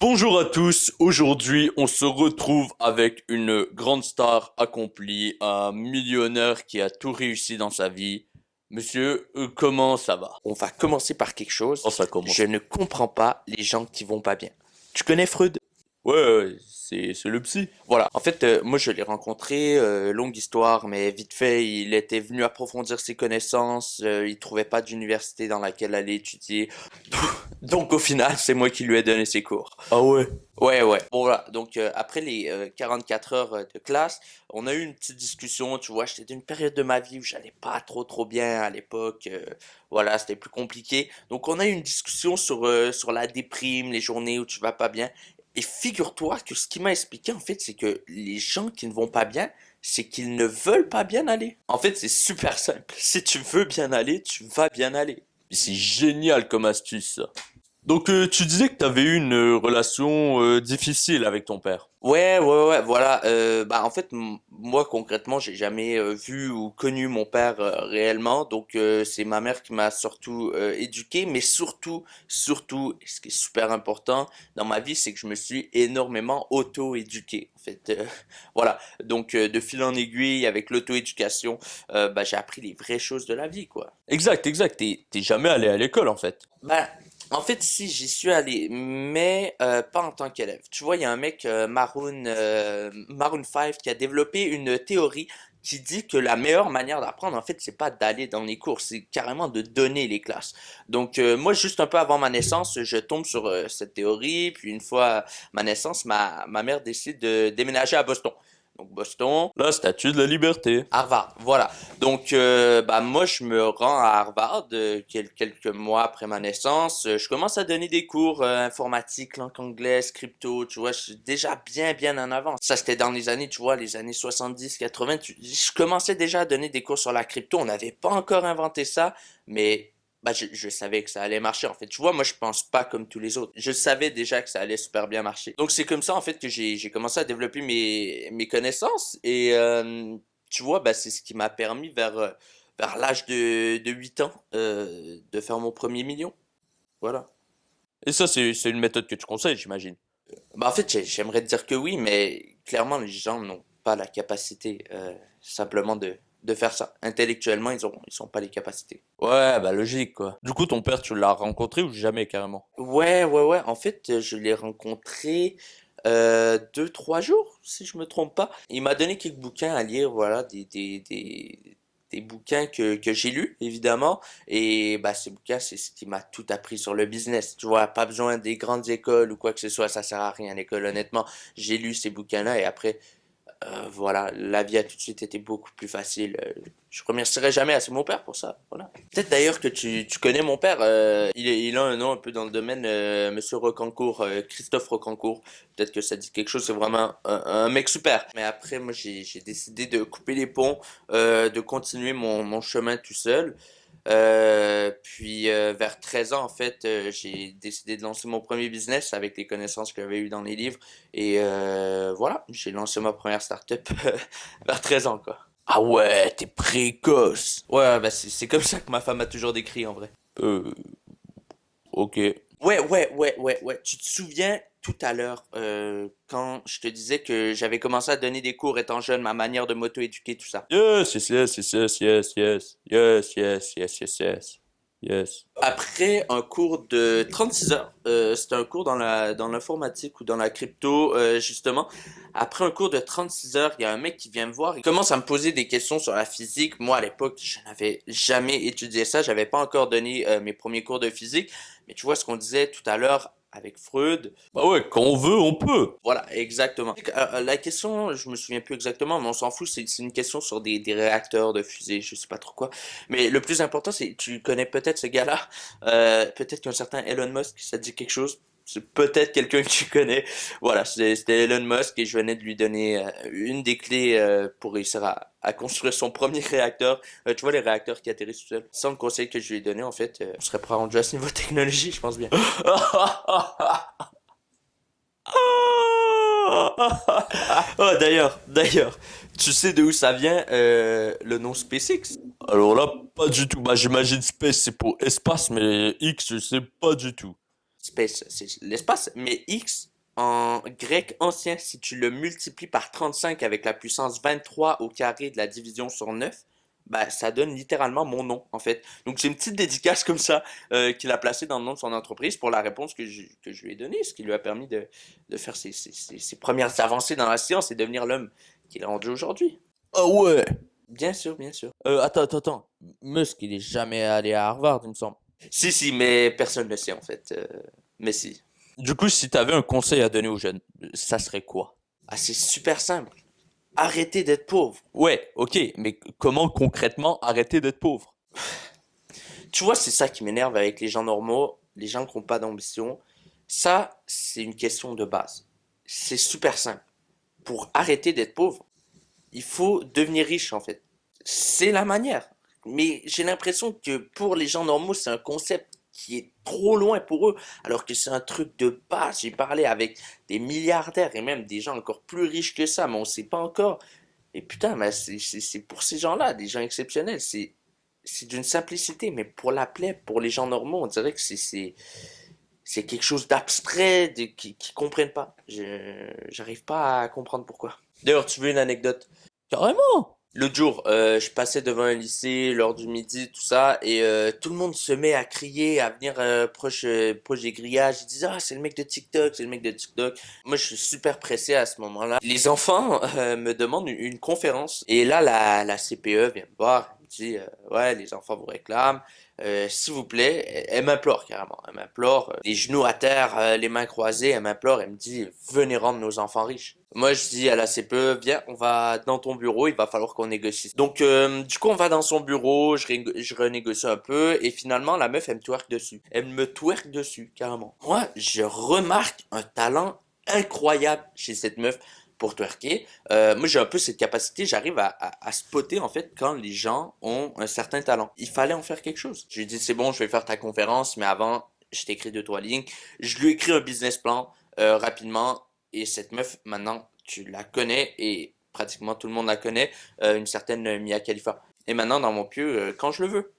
Bonjour à tous, aujourd'hui on se retrouve avec une grande star accomplie, un millionnaire qui a tout réussi dans sa vie. Monsieur, comment ça va? On va commencer par quelque chose. Oh, ça Je commence. ne comprends pas les gens qui vont pas bien. Tu connais Freud? Ouais, ouais, c'est le psy. Voilà. En fait, moi je l'ai rencontré, longue histoire, mais vite fait, il était venu approfondir ses connaissances. Il trouvait pas d'université dans laquelle aller étudier. Donc au final, c'est moi qui lui ai donné ses cours. Ah ouais. Ouais, ouais. Bon, voilà. Donc, après les 4 heures de classe, on a eu une petite discussion. Tu vois, j'étais d'une période de ma vie où j'allais pas trop bien à l'époque. Voilà, c'était plus compliqué. Donc, on a eu une discussion sur la déprime, les journées où tu vas pas bien. Et figure-toi que ce qui m'a expliqué, en fait, c'est que les gens qui ne vont pas bien, c'est qu'ils ne veulent pas bien aller. En fait, c'est super simple. Si tu veux bien aller, tu vas bien aller. C'est génial comme astuce ça. Donc tu disais que t'avais eu une relation difficile avec ton père. Ouais, voilà. Bah en fait, moi concrètement, j'ai jamais vu ou connu mon père réellement, donc c'est ma mère qui m'a surtout éduqué, mais surtout, et ce qui est super important dans ma vie, c'est que je me suis énormément auto-éduqué. En fait, voilà. Donc de fil en aiguille, avec l'auto-éducation, bah j'ai appris les vraies choses de la vie, quoi. Exact. T'es jamais allé à l'école en fait. Ben, en fait, si, j'y suis allé, mais pas en tant qu'élève. Tu vois, il y a un mec, Maroon 5, qui a développé une théorie qui dit que la meilleure manière d'apprendre, en fait, c'est pas d'aller dans les cours, c'est carrément de donner les classes. Donc, moi, juste un peu avant ma naissance, je tombe sur cette théorie, puis une fois ma naissance, ma mère décide de déménager à Boston. Donc, Boston, La statue de la liberté. Harvard, voilà. Donc, bah, moi, je me rends à Harvard quelques mois après ma naissance. Je commence à donner des cours informatique, langue anglaise, crypto, tu vois, je suis déjà bien en avance. Ça, c'était dans les années, tu vois, les années 70, 80. Je commençais déjà à donner des cours sur la crypto. On n'avait pas encore inventé ça, mais bah, je savais que ça allait marcher, en fait. Tu vois, moi, je pense pas comme tous les autres. Je savais déjà que ça allait super bien marcher. Donc, c'est comme ça, en fait, que j'ai commencé à développer mes connaissances. Et, tu vois, bah, c'est ce qui m'a permis vers l'âge de 8 ans de faire mon premier million. Voilà. Et ça c'est une méthode que tu conseilles, j'imagine. Bah, en fait, j'aimerais te dire que oui, mais clairement, les gens n'ont pas la capacité simplement de faire ça. Intellectuellement, ils ont pas les capacités. Ouais, bah logique quoi. Du coup ton père tu l'as rencontré ou jamais carrément? Ouais. En fait, je l'ai rencontré 2, 3 jours, si je me trompe pas. Il m'a donné quelques bouquins à lire, voilà, des bouquins que j'ai lus, évidemment. Et bah, ces bouquins, c'est ce qui m'a tout appris sur le business. Tu vois, pas besoin des grandes écoles ou quoi que ce soit, ça sert à rien l'école, honnêtement. J'ai lu ces bouquins-là et après, voilà, la vie a tout de suite été beaucoup plus facile. Je remercierai jamais assez mon père pour ça. Voilà. Peut-être d'ailleurs que tu connais mon père. Il a un nom un peu dans le domaine, Monsieur Rocancourt, Christophe Rocancourt. Peut-être que ça dit quelque chose. C'est vraiment un mec super. Mais après, moi, j'ai décidé de couper les ponts, de continuer mon chemin tout seul. Puis vers 13 ans, en fait, j'ai décidé de lancer mon premier business avec les connaissances que j'avais eues dans les livres. Et voilà, j'ai lancé ma première startup vers 13 ans, quoi. Ah ouais, t'es précoce. Ouais, bah c'est comme ça que ma femme m'a toujours décrit en vrai. Euh, ok. Ouais. Tu te souviens tout à l'heure quand je te disais que j'avais commencé à donner des cours étant jeune, ma manière de m'auto-éduquer, tout ça. Yes. Yes. Après un cours de 36 heures, c'était un cours dans l'informatique ou dans la crypto, justement. Après un cours de 36 heures, il y a un mec qui vient me voir, il commence à me poser des questions sur la physique. Moi, à l'époque, je n'avais jamais étudié ça, j'avais pas encore donné mes premiers cours de physique. Mais tu vois ce qu'on disait tout à l'heure avec Freud. Bah ouais, quand on veut, on peut. Voilà, exactement. La question, je me souviens plus exactement, mais on s'en fout, c'est une question sur des réacteurs de fusée, je sais pas trop quoi. Mais le plus important, c'est, tu connais peut-être ce gars-là, peut-être qu'un certain Elon Musk, ça te dit quelque chose. C'est peut-être quelqu'un que tu connais. Voilà, c'était Elon Musk et je venais de lui donner une des clés pour réussir à construire son premier réacteur. Tu vois, les réacteurs qui atterrissent tout seuls. Sans le conseil que je lui ai donné, en fait, on serait pas rendu à ce niveau technologie, je pense bien. Oh, d'ailleurs, tu sais de où ça vient le nom SpaceX? Alors là, pas du tout. Bah j'imagine space c'est pour espace, mais X je sais pas du tout. Space, c'est l'espace, mais X, En grec ancien, si tu le multiplies par 35 avec la puissance 23 au carré de la division sur 9, bah, ça donne littéralement mon nom, en fait. Donc, c'est une petite dédicace comme ça qu'il a placée dans le nom de son entreprise pour la réponse que je lui ai donnée, ce qui lui a permis de faire ses premières avancées dans la science et devenir l'homme qu'il est rendu aujourd'hui. Ah ouais. Bien sûr, bien sûr. Attends. Musk, il est jamais allé à Harvard, il me semble. Si, si, mais personne ne le sait, en fait. Mais si. Du coup, si t'avais un conseil à donner aux jeunes, ça serait quoi? Ah, c'est super simple. Arrêtez d'être pauvre. Ouais, ok, mais comment concrètement arrêter d'être pauvre? Tu vois, c'est ça qui m'énerve avec les gens normaux, les gens qui n'ont pas d'ambition. Ça, c'est une question de base. C'est super simple. Pour arrêter d'être pauvre, il faut devenir riche, en fait. C'est la manière. Mais j'ai l'impression que pour les gens normaux, c'est un concept qui est trop loin pour eux, alors que c'est un truc de base. J'ai parlé avec des milliardaires et même des gens encore plus riches que ça, mais on ne sait pas encore. Et putain, mais c'est pour ces gens-là, des gens exceptionnels. C'est d'une simplicité, mais pour la plaie, pour les gens normaux, on dirait que c'est quelque chose d'abstrait, qui comprennent pas. J'arrive pas à comprendre pourquoi. D'ailleurs, tu veux une anecdote? Carrément! L'autre jour, je passais devant un lycée, l'heure du midi, tout ça, et tout le monde se met à crier, à venir proche des grillages. Ils disent, ah, c'est le mec de TikTok, c'est le mec de TikTok. Moi, je suis super pressé à ce moment-là. Les enfants me demandent une conférence, et là, la CPE vient me voir, elle me dit, ouais, les enfants vous réclament. S'il vous plaît, elle m'implore carrément, elle m'implore, les genoux à terre, les mains croisées, elle m'implore, elle me dit, venez rendre nos enfants riches. Moi, je dis à la CPE, viens, on va dans ton bureau, il va falloir qu'on négocie. Donc, du coup, on va dans son bureau, je renégocie un peu, et finalement, la meuf, elle me twerk dessus. Elle me twerk dessus, carrément. Moi, je remarque un talent incroyable chez cette meuf pour twerker. Moi, j'ai un peu cette capacité, j'arrive à spotter, en fait, quand les gens ont un certain talent. Il fallait en faire quelque chose. Je lui ai dit, c'est bon, je vais faire ta conférence, mais avant, je t'écris 2, 3 lignes. Je lui ai écrit un business plan, rapidement, et cette meuf, maintenant, tu la connais et pratiquement tout le monde la connaît, une certaine Mia Khalifa. Et maintenant, dans mon pieu, quand je le veux.